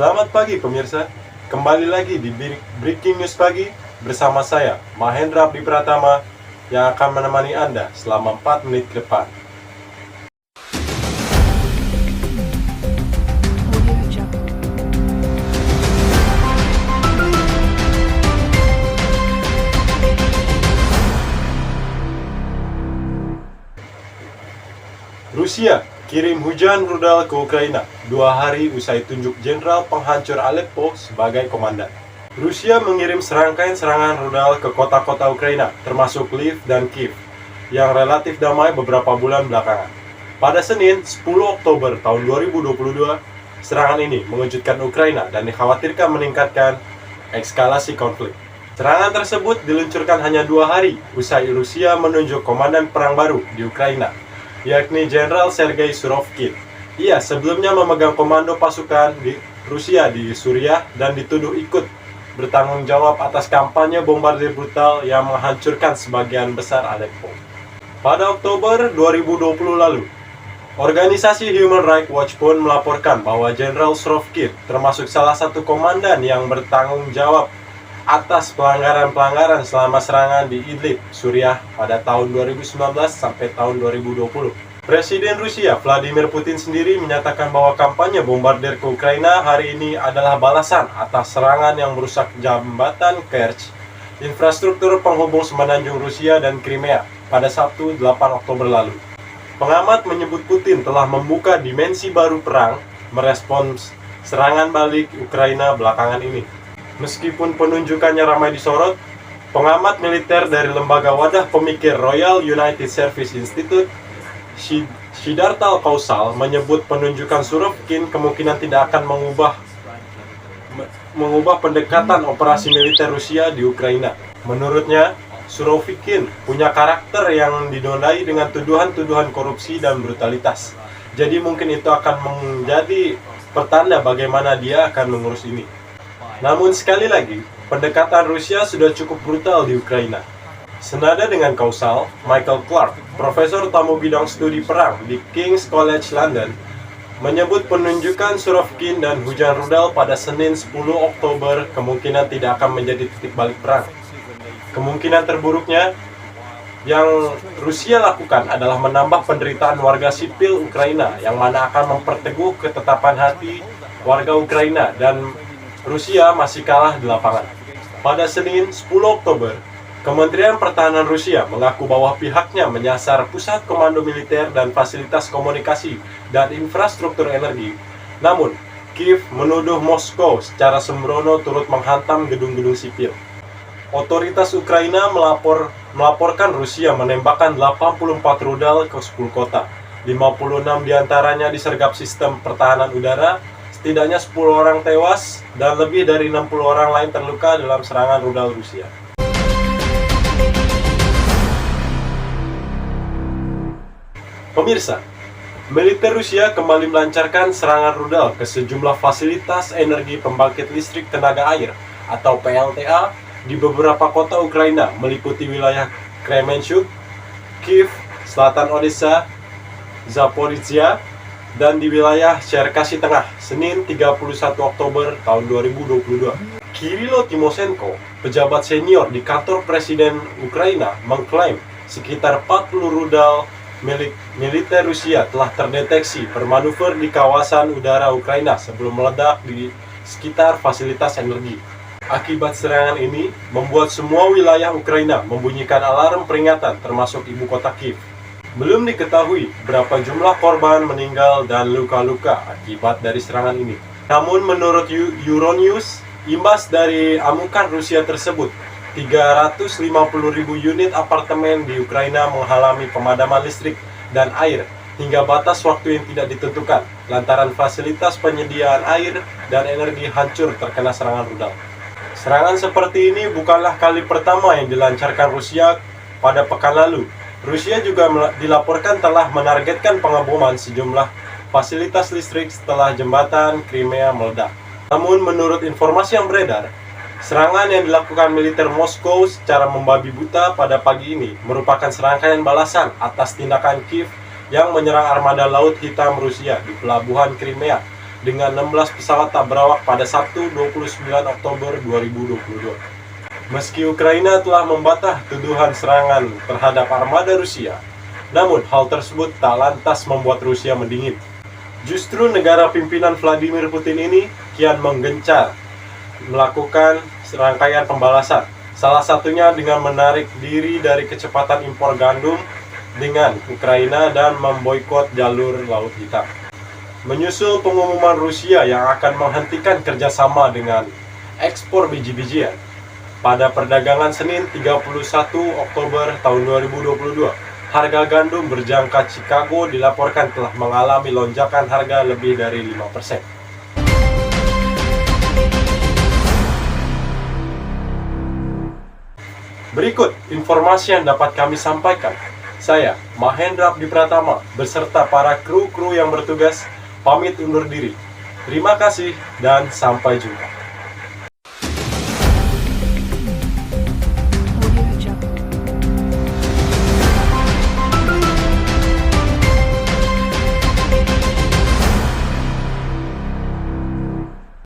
Selamat pagi pemirsa, kembali lagi di Breaking News Pagi bersama saya, Mahendra Pratama, yang akan menemani Anda selama 4 menit ke depan. Rusia kirim hujan rudal ke Ukraina 2 hari usai tunjuk jenderal penghancur Aleppo sebagai komandan. Rusia mengirim serangkaian serangan rudal ke kota-kota Ukraina, termasuk Lviv dan Kiev, yang relatif damai beberapa bulan belakangan. Pada Senin, 10 Oktober tahun 2022, serangan ini mengejutkan Ukraina dan dikhawatirkan meningkatkan eskalasi konflik. Serangan tersebut diluncurkan hanya 2 hari usai Rusia menunjuk komandan perang baru di Ukraina, yakni Jenderal Sergei Surovikin. Ia sebelumnya memegang komando pasukan di Rusia di Suriah dan dituduh ikut bertanggung jawab atas kampanye bombardir brutal yang menghancurkan sebagian besar Aleppo. Pada Oktober 2020 lalu, organisasi Human Rights Watch pun melaporkan bahwa Jenderal Surovikin termasuk salah satu komandan yang bertanggung jawab atas pelanggaran-pelanggaran selama serangan di Idlib, Suriah pada tahun 2019 sampai tahun 2020. Presiden Rusia Vladimir Putin sendiri menyatakan bahwa kampanye bombardir ke Ukraina hari ini adalah balasan atas serangan yang merusak jembatan Kerch, infrastruktur penghubung semenanjung Rusia dan Crimea pada Sabtu 8 Oktober lalu. Pengamat menyebut Putin telah membuka dimensi baru perang merespons serangan balik Ukraina belakangan ini. Meskipun penunjukannya ramai disorot, pengamat militer dari lembaga wadah pemikir Royal United Service Institute, Siddhartha Kausal, menyebut penunjukan Surovikin kemungkinan tidak akan mengubah pendekatan operasi militer Rusia di Ukraina. Menurutnya, Surovikin punya karakter yang dinodai dengan tuduhan-tuduhan korupsi dan brutalitas. Jadi mungkin itu akan menjadi pertanda bagaimana dia akan mengurus ini. Namun sekali lagi, pendekatan Rusia sudah cukup brutal di Ukraina. Senada dengan Kausal, Michael Clark, profesor tamu bidang studi perang di King's College London, menyebut penunjukan Surovikin dan hujan rudal pada Senin 10 Oktober kemungkinan tidak akan menjadi titik balik perang. Kemungkinan terburuknya yang Rusia lakukan adalah menambah penderitaan warga sipil Ukraina, yang mana akan memperteguh ketetapan hati warga Ukraina dan Rusia masih kalah di lapangan. Pada Senin 10 Oktober, Kementerian Pertahanan Rusia mengaku bahwa pihaknya menyasar pusat komando militer dan fasilitas komunikasi dan infrastruktur energi. Namun, Kiev menuduh Moskow secara sembrono turut menghantam gedung-gedung sipil. Otoritas Ukraina melaporkan Rusia menembakkan 84 rudal ke 10 kota. 56 diantaranya disergap sistem pertahanan udara. Setidaknya 10 orang tewas dan lebih dari 60 orang lain terluka dalam serangan rudal Rusia. Pemirsa, militer Rusia kembali melancarkan serangan rudal ke sejumlah fasilitas energi pembangkit listrik tenaga air atau PLTA di beberapa kota Ukraina meliputi wilayah Kremenchuk, Kiev, selatan Odessa, Zaporizhia, dan di wilayah Cherkasy Tengah, Senin 31 Oktober tahun 2022. Kirilo Timoshenko, pejabat senior di kantor Presiden Ukraina, mengklaim sekitar 40 rudal milik militer Rusia telah terdeteksi bermanuver di kawasan udara Ukraina sebelum meledak di sekitar fasilitas energi. Akibat serangan ini, membuat semua wilayah Ukraina membunyikan alarm peringatan termasuk ibu kota Kiev. Belum diketahui berapa jumlah korban meninggal dan luka-luka akibat dari serangan ini. Namun menurut Euronews, imbas dari amukan Rusia tersebut, 350.000 unit apartemen di Ukraina mengalami pemadaman listrik dan air hingga batas waktu yang tidak ditentukan lantaran fasilitas penyediaan air dan energi hancur terkena serangan rudal. Serangan seperti ini bukanlah kali pertama yang dilancarkan Rusia pada pekan lalu. Rusia juga dilaporkan telah menargetkan pengeboman sejumlah fasilitas listrik setelah jembatan Crimea meledak. Namun menurut informasi yang beredar, serangan yang dilakukan militer Moskow secara membabi buta pada pagi ini merupakan serangkaian balasan atas tindakan Kiev yang menyerang armada Laut Hitam Rusia di pelabuhan Crimea dengan 16 pesawat tak berawak pada Sabtu 29 Oktober 2022. Meski Ukraina telah membantah tuduhan serangan terhadap armada Rusia, namun hal tersebut tak lantas membuat Rusia mendingin. Justru negara pimpinan Vladimir Putin ini kian menggencar melakukan serangkaian pembalasan. Salah satunya dengan menarik diri dari kecepatan impor gandum dengan Ukraina dan memboikot jalur Laut Hitam. Menyusul pengumuman Rusia yang akan menghentikan kerjasama dengan ekspor biji-bijian, pada perdagangan Senin 31 Oktober tahun 2022, harga gandum berjangka Chicago dilaporkan telah mengalami lonjakan harga lebih dari 5%. Berikut informasi yang dapat kami sampaikan. Saya, Mahendra Abdi Pratama, beserta para kru-kru yang bertugas, pamit undur diri. Terima kasih dan sampai jumpa.